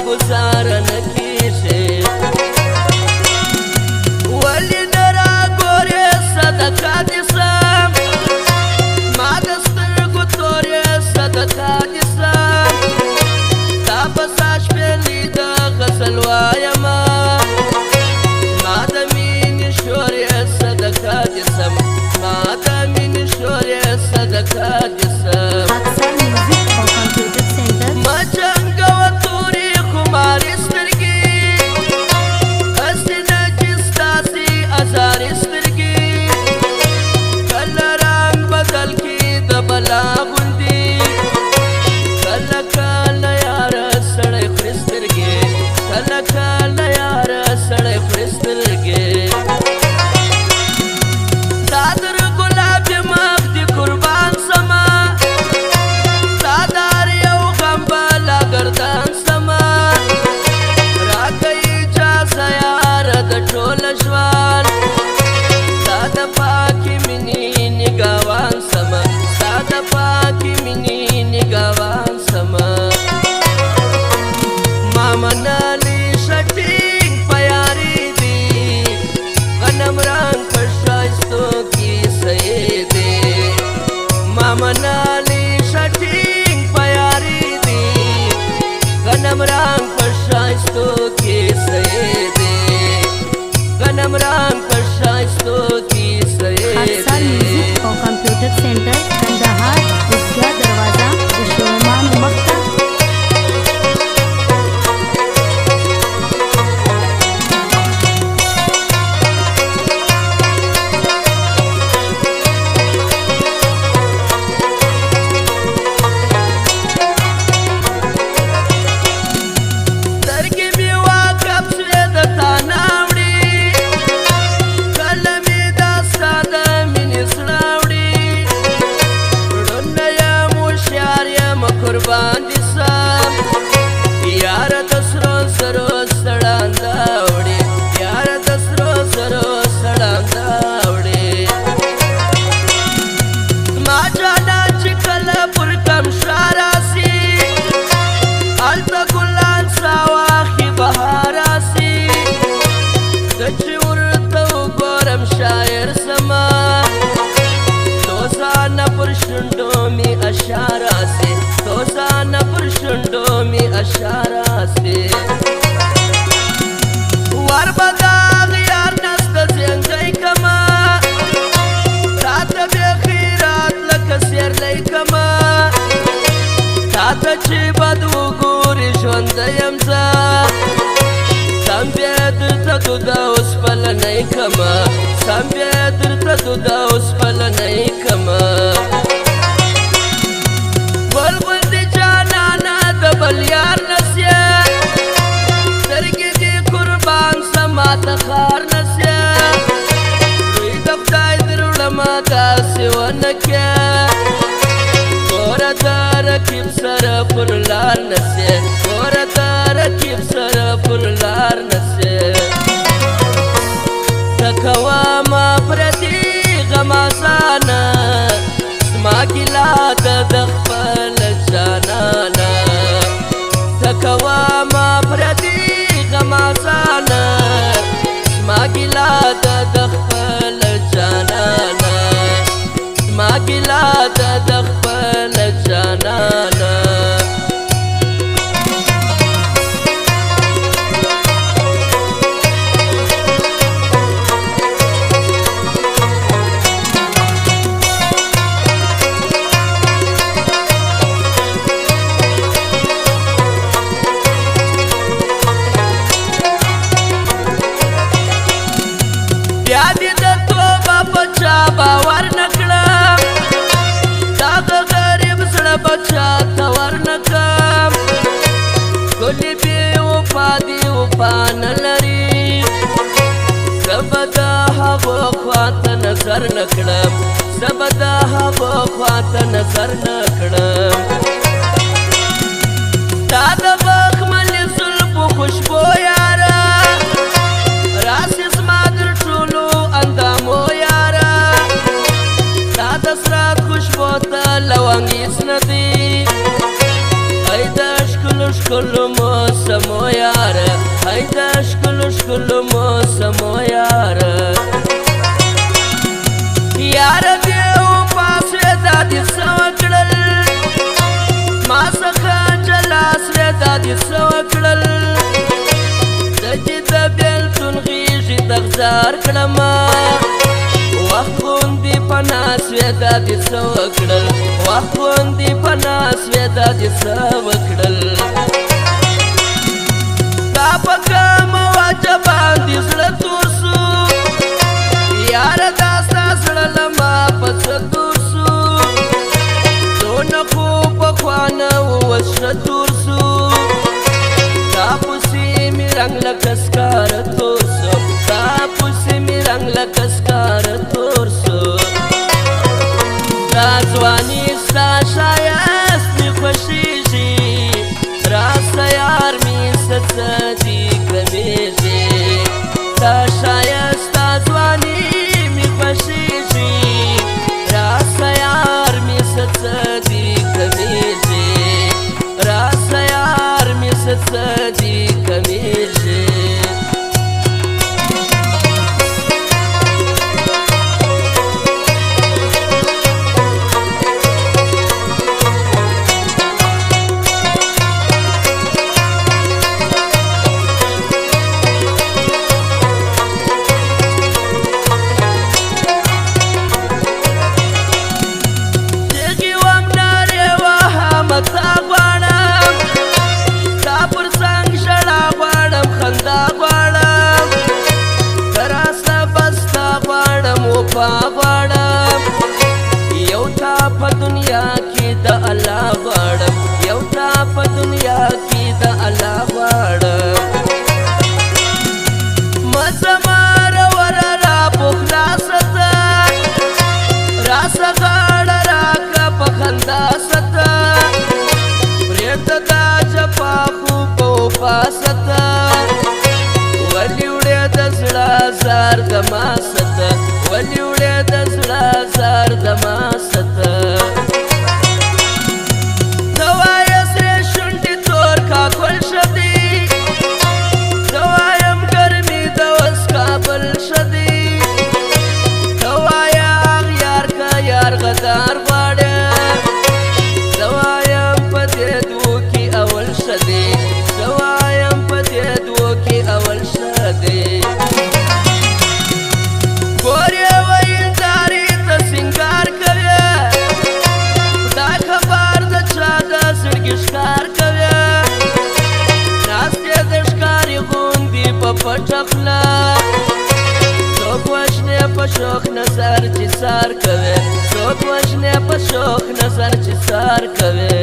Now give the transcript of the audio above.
گزاره نکیږي ولې نه راګورې صدقه دې سم ما د سترګو تورې صدقه دې سم تا په سا شپېلې د غزل وایمه ما د مینې شورې صدقه دې سم ما د مینې شورې صدقه دې سم منالی شټینګ پیاری دی غنم رنگ پر شایستو کې سې دی غنم رنگ پر شایستو کې سې دی خاصا میوزک او کمپیوټر سنټر کندهار اسیا دروازه شومان مکتب قربان دي سم یار د سرو سرو سړاندا وړي یار د سرو سرو سړاندا وړي ما جانا چې کله پر کم شاراسي الته ګلان ساواخي بهاراسي د چې ورته وګورم شاعر سما دوزانه پر شونډو می اشاره سي دوزانه پر شونډو می اشاره سي ور بداغ یار نست زنګي کما راته به خیرات لکه سیر لای کما تاته چې بد وګورې ژوند یم زه سم بیا درته دوده اوس پلنی کما سم بیا درته دوده اوس پلنی کما بلبل دی جانانا د بل یار نسیا سترګې دې قربان سما ته خار نسیا دوی د خدای دروړمه داسې ونه کړه ګوره د رقیب سره پر لار نسیا ګوره د رقیب سره پر لار نسیا ته کومه پردي غم آسانه زما ګیله ده د خپل جانانه ته کومه پردي غم آسانه زما ګیله ده د خپل جانانه زما ګیله ده د خپل جانانه بیا دې د توبه په چا باور نه کړم دا د غریب زړه بچا ته ور نه کړم ښکلې بې وفا دې وفا نه لري زه به د هغو خوا ته نظر نه کړم زه به د هغو خوا ته نظر نه کړم دا د بخملې زلفو خوشبو یاره راسې زما در ټولو اندامو یاره دا د سرات خوشبو ته لونګ هېڅ نه دي ای د ښکلو ښکلو موسمو وای د ښکلو ښکلو موسمو یاره یاره دې وپاسې دا دې څه وکړل ما څخه جلا سوې دا دې څه وکړل د چې د بېلتون غېږې ته غځار کړمه وخت غوندې پناه سوې دا دې څه وکړل وخت غوندې پناه سوې دا دې څه وکړل ستا په کومه وجه باندې زړه تور سو یاره دا ستا زړه له ما په څه تور سو دونه خو پخوا نه اوس ښه تور سو ستا پسې مې رنګ لکه سکاره تور سو ستا پسې مې رنګ لکه سکاره تور سو ستا ځواني ستا ښایست مې خوښېږي راسه یار مې څه څه دي کمیږي ستا ښایست ستا ځواني مې خوښېږي راسه یار مې څه څه دي کمیږي راسه یار مې څه څه دي کمیږي تا غواړم ستا پر څنګ ژړا غواړم خندا غواړم ته راسه بس تا غواړم وفا غواړم یو تا په دنیا کې د الله غواړم یو تا په دنیا کې د الله غواړم مزه ماروره را پخلاصه ته راسه غاړه راکړه په خندا سته دا جفا خو په وفاسته ولې وړې د زړه زار د ما سته ولې وړې د زړه زار د ما سته ته وایه سرې شونډې تور کاکل ښه دي ته وایم ګرمي د اوس کابل ښه دي ته وایه اغیار که یار غدار غواړې زه وایم په دې اول ښه دی زه وایم په دې دوو کې اول ښه دی کور یې ویندارې ته سینګار کوې خدای خبر د چا د زړګي ښکار کوې ناست یې د ښکاري غوندې په پټه خوله څوک وژنې په شوق نظر چې سار کوې څوک وژنې په شوق نظر چې سار کوې